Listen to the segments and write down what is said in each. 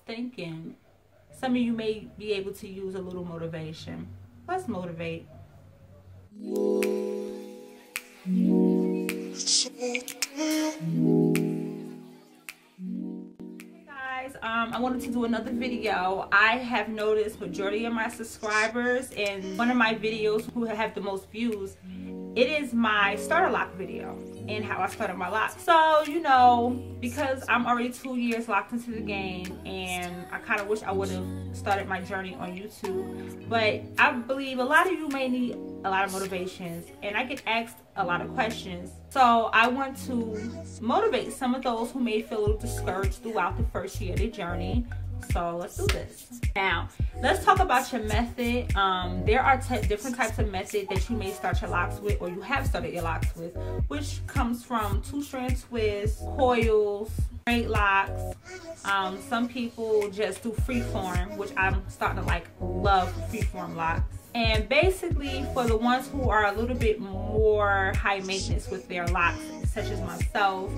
thinking some of you may be able to use a little motivation. Let's motivate. I wanted to do another video. I have noticed majority of my subscribers in one of my videos who have the most views, it is my starter lock video and how I started my lock. So, you know, because I'm already 2 years locked into the game, and I kind of wish I would have started my journey on YouTube, but I believe a lot of you may need a lot of motivations, and I get asked a lot of questions. So I want to motivate some of those who may feel a little discouraged throughout the first year of their journey. So let's do this. Now, let's talk about your method. There are different types of method that you may start your locks with, or you have started your locks with, which comes from 2-strand twists, coils, straight locks. Some people just do freeform, which I'm starting to love freeform locks. And basically, for the ones who are a little bit more high maintenance with their locks, such as myself,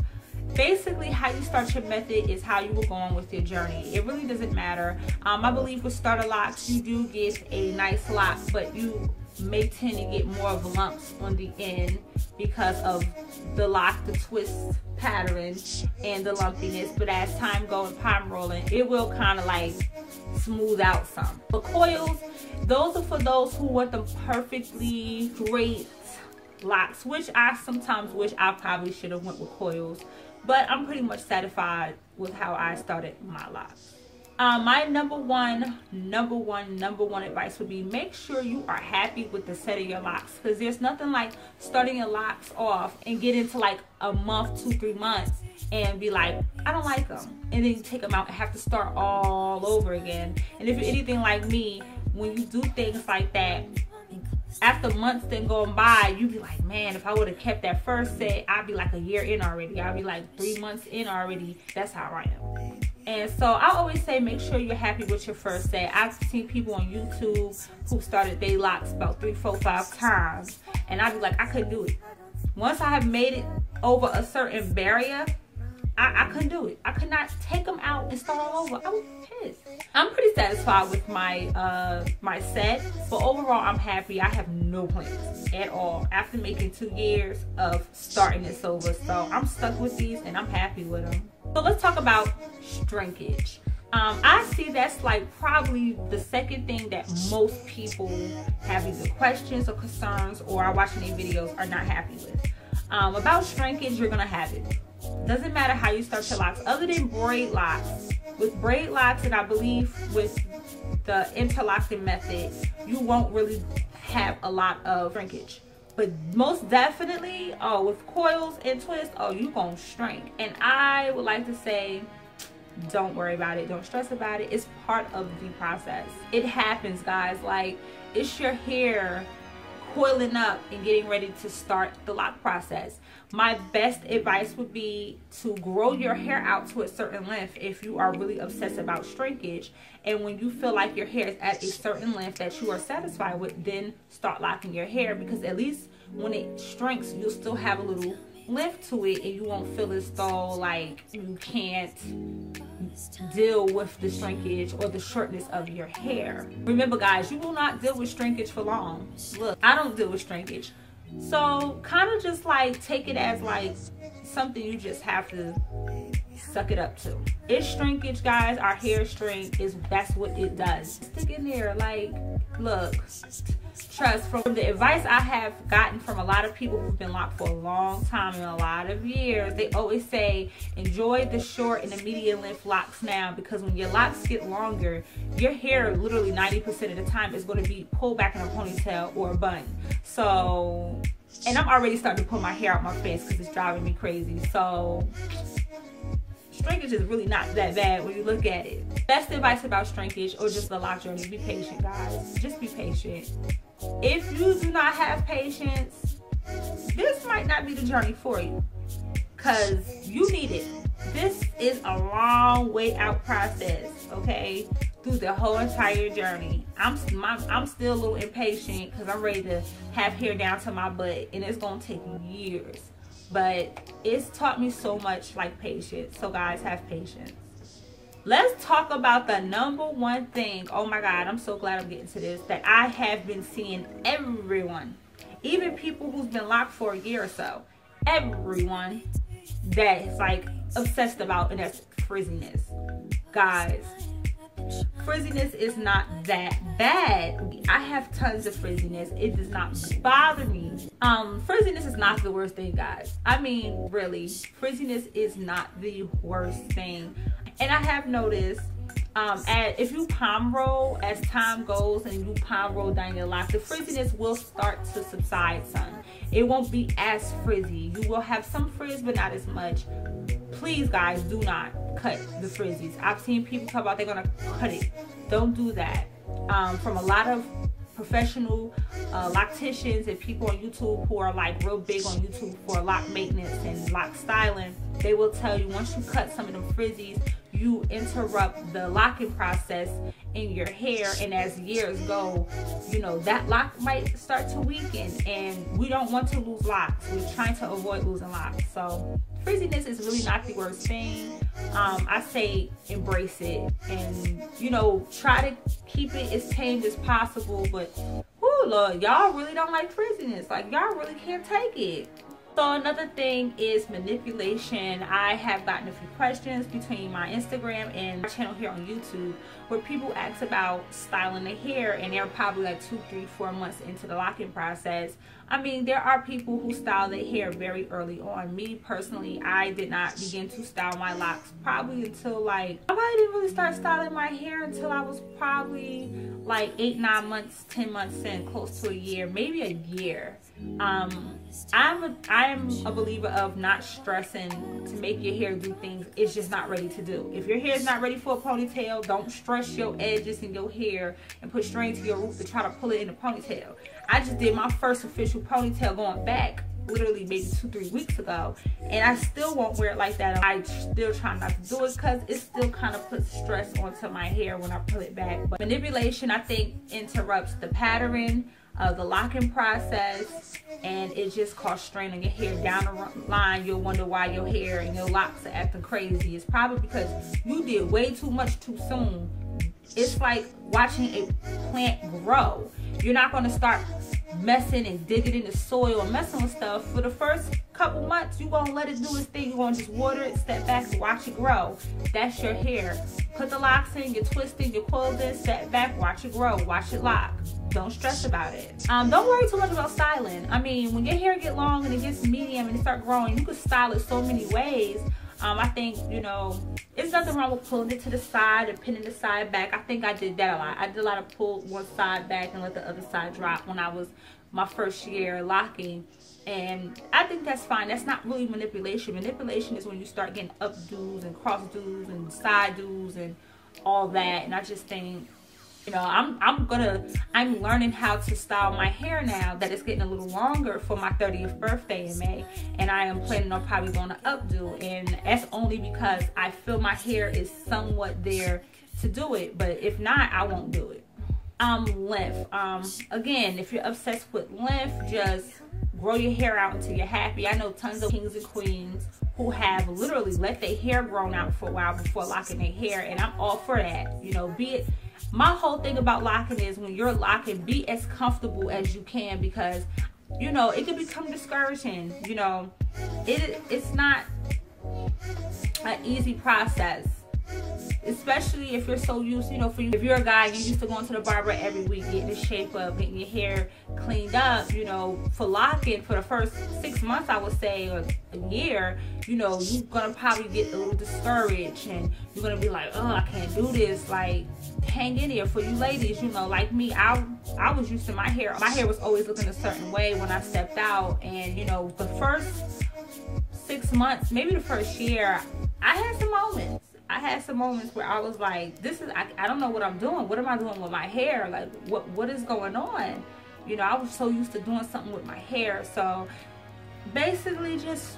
basically how you start your method is how you will go on with your journey. It really doesn't matter. I believe with starter locks, you do get a nice lock, but you may tend to get more of lumps on the end because of the lock, the twist pattern, and the lumpiness. But as time goes, palm rolling, it will kind of smooth out some. The coils, those are for those who want the perfectly great locks, which I sometimes wish I probably should have went with coils, but I'm pretty much satisfied with how I started my locks. My number one advice would be make sure you are happy with the set of your locks, because there's nothing like starting your locks off and get into a month, 2-3 months and be like, I don't like them, and then you take them out and have to start all over again. And if you're anything like me, when you do things like that, after months then going by, you be like, man, if I would have kept that first set, I'd be a year in already. I'd be 3 months in already. That's how I am. And so I always say make sure you're happy with your first set. I've seen people on YouTube who started their locks about 3, 4, 5 times, and I'd be like, I couldn't do it. Once I have made it over a certain barrier, I couldn't do it. I could not take them out and start all over. I was pissed. I'm pretty satisfied with my my set, but overall I'm happy. I have no plans at all after making 2 years of starting this over. So I'm stuck with these and I'm happy with them. So let's talk about shrinkage. I see that's probably the second thing that most people have either questions or concerns, or are watching these videos are not happy with. About shrinkage, you're gonna have it. Doesn't matter how you start your locks, other than braid locks. With braid locks, and I believe with the interlocking method, you won't really have a lot of shrinkage. But most definitely, with coils and twists, you gonna shrink. And I would like to say, don't worry about it. Don't stress about it. It's part of the process. It happens, guys. It's your hair coiling up and getting ready to start the lock process. My best advice would be to grow your hair out to a certain length if you are really obsessed about shrinkage. And when you feel like your hair is at a certain length that you are satisfied with, then start locking your hair, because at least when it shrinks, you'll still have a little length to it, and you won't feel as though you can't deal with the shrinkage or the shortness of your hair. Remember, guys, you will not deal with shrinkage for long. Look, I don't deal with shrinkage, so kind of just take it as something you just have to suck it up to. It's shrinkage, guys. Our hair shrink that's what it does. Stick in there. Look, trust, from the advice I have gotten from a lot of people who've been locked for a long time and a lot of years, they always say enjoy the short and the medium length locks now, because when your locks get longer, your hair literally 90% of the time is going to be pulled back in a ponytail or a bun. So, and I'm already starting to pull my hair out my face because it's driving me crazy. So shrinkage is really not that bad when you look at it. Best advice about shrinkage or just the lock journey, be patient, guys. Just be patient. If you do not have patience, this might not be the journey for you, because you need it. This is a long way out process, okay, through the whole entire journey. I'm still a little impatient because I'm ready to have hair down to my butt, and it's gonna take years, but it's taught me so much, patience. So guys, have patience. let's talk about the #1 thing. Oh my God, I'm so glad I'm getting to this. That I have been seeing everyone, even people who's been locked for a year or so, everyone that is like obsessed about, and that's frizziness. Guys, frizziness is not that bad. I have tons of frizziness. It does not bother me. Frizziness is not the worst thing, guys. I mean, really, frizziness is not the worst thing. And I have noticed, if you palm roll, as time goes and you palm roll down your locks, the frizziness will start to subside some. It won't be as frizzy. You will have some frizz, but not as much. Please, guys, do not cut the frizzies. I've seen people talk about they're gonna cut it. Don't do that. From a lot of professional locticians and people on YouTube who are like real big on YouTube for lock maintenance and lock styling, they will tell you once you cut some of them frizzies, you interrupt the locking process in your hair, and as years go, you know, that lock might start to weaken, and we don't want to lose locks. We're trying to avoid losing locks. So frizziness is really not the worst thing. I say embrace it, and you know, try to keep it as tamed as possible. But oh Lord, y'all really don't like frizziness. Like, y'all really can't take it. So another thing is manipulation. I have gotten a few questions between my Instagram and my channel here on YouTube where people ask about styling the hair, and they're probably like 2, 3, 4 months into the locking process. I mean, there are people who style their hair very early on. Me personally, I did not begin to style my locks probably until like, I didn't really start styling my hair until I was probably like 8, 9 months, 10 months in, close to a year, maybe a year. I am a believer of not stressing to make your hair do things it's just not ready to do. If your hair is not ready for a ponytail, don't stress your edges in your hair and put strain to your root to try to pull it in a ponytail. I just did my first official ponytail going back literally maybe 2, 3 weeks ago, and I still won't wear it like that. I still try not to do it because it still kind of puts stress onto my hair when I pull it back. But manipulation, I think, interrupts the pattern of the locking process, and it just causes strain on your hair. Down the line, you'll wonder why your hair and your locks are acting crazy. It's probably because you did way too much too soon. It's like watching a plant grow. You're not going to start messing and digging in the soil and messing with stuff. For the first couple months, you're going to let it do its thing. You're going to just water it, step back, and watch it grow. That's your hair. Put the locks in, you're twisting, you're coiling, step back, watch it grow, watch it lock. Don't stress about it. Don't worry too much about styling. I mean, when your hair get long and it gets medium and it start growing, you can style it so many ways. I think, you know, there's nothing wrong with pulling it to the side and pinning the side back. I think I did that a lot. I did a lot of pull one side back and let the other side drop when I was my first year locking. And I think that's fine. That's not really manipulation. Manipulation is when you start getting updos and crossdos and side dos and all that. And I just think, you know, I'm learning how to style my hair now that it's getting a little longer for my 30th birthday in May, and I am planning on probably going to updo, and that's only because I feel my hair is somewhat there to do it. But if not, I won't do it. Length. Again, if you're obsessed with length, just grow your hair out until you're happy. I know tons of kings and queens who have literally let their hair grown out for a while before locking their hair, and I'm all for that. You know, my whole thing about locking is when you're locking, be as comfortable as you can, because, you know, it can become discouraging. You know, it's not an easy process, especially if you're so used, you know, if you're a guy, you're used to going to the barber every week, getting the shape up, getting your hair cleaned up. You know, for locking, for the first 6 months, I would say, or a year, you know, you're gonna probably get a little discouraged, and you're gonna be like, oh, I can't do this. Like, hang in there. For you ladies, you know, like me, I was used to my hair was always looking a certain way when I stepped out, and you know, the first 6 months, maybe the first year, I had some moments where I was like, I don't know what I'm doing. What am I doing with my hair? Like, what is going on? You know, I was so used to doing something with my hair. So basically, just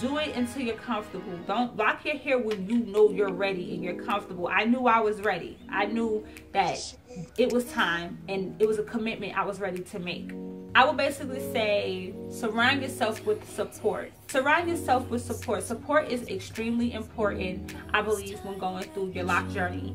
do it until you're comfortable. Don't lock your hair when you know you're ready and you're comfortable. I knew I was ready. I knew that it was time, and it was a commitment I was ready to make. I would basically say surround yourself with support. Surround yourself with support. Support is extremely important, I believe, when going through your lock journey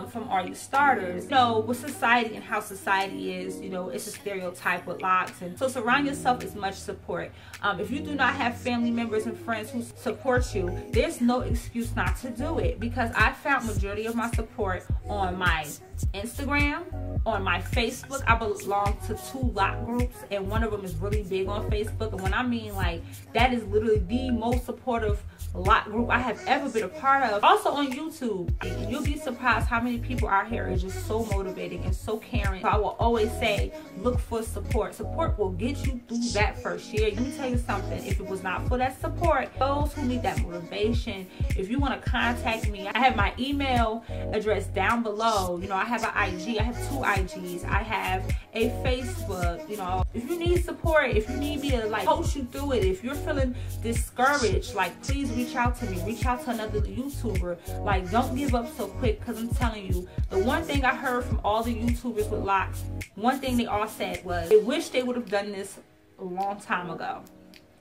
from all your starters. You know, with society and how society is, you know, it's a stereotype with locks. And so surround yourself with much support. If you do not have family members and friends who support you, there's no excuse not to do it, because I found majority of my support on my Instagram, on my Facebook. I belong to 2 lock groups, and one of them is really big on Facebook. And when I mean, like, that is literally the most supportive lock group I have ever been a part of. Also on YouTube, and you'll be surprised how many people out here is just so motivating and so caring. So I will always say, look for support. Support will get you through that first year. Let me tell you something, if it was not for that support, those who need that motivation, if you want to contact me, I have my email address down below. You know, I have an IG, I have 2 IGs, I have a Facebook. You know, if you need support, if you need me to like coach you through it, if you're feeling discouraged, like, please reach out to me, reach out to another YouTuber. Like, don't give up so quick, because I'm telling you, the one thing I heard from all the YouTubers with locks, one thing they all said was they wish they would have done this a long time ago.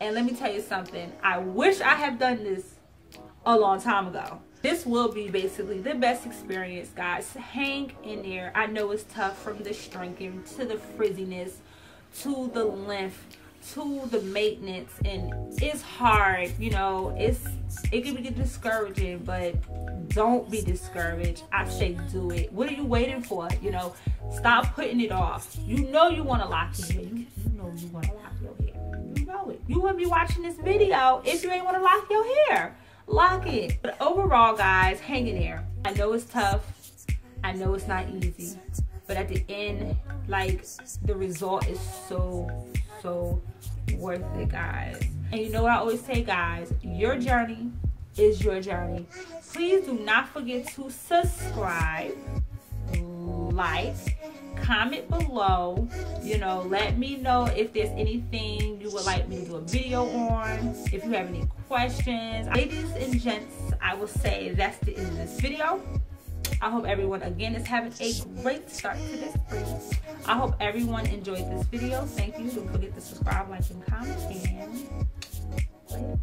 And let me tell you something, I wish I had done this a long time ago. This will be basically the best experience, guys. Hang in there. I know it's tough, from the shrinking to the frizziness to the length to the maintenance, and it's hard, you know, it can be discouraging, but don't be discouraged. I say do it. What are you waiting for? You know, stop putting it off. You know you want to lock your hair. You know you want to lock your hair. You know it. You wouldn't be watching this video if you ain't want to lock your hair. Lock it. But overall, guys, hang in there. I know it's tough. I know it's not easy, but at the end, like, the result is so worth it, guys. And you know what I always say, guys, your journey is your journey. Please do not forget to subscribe, like, comment below. You know, let me know if there's anything you would like me to do a video on, if you have any questions. Ladies and gents, I will say that's the end of this video. I hope everyone, again, is having a great start to this spring. I hope everyone enjoyed this video. Thank you. Don't forget to subscribe, like, and comment. And later.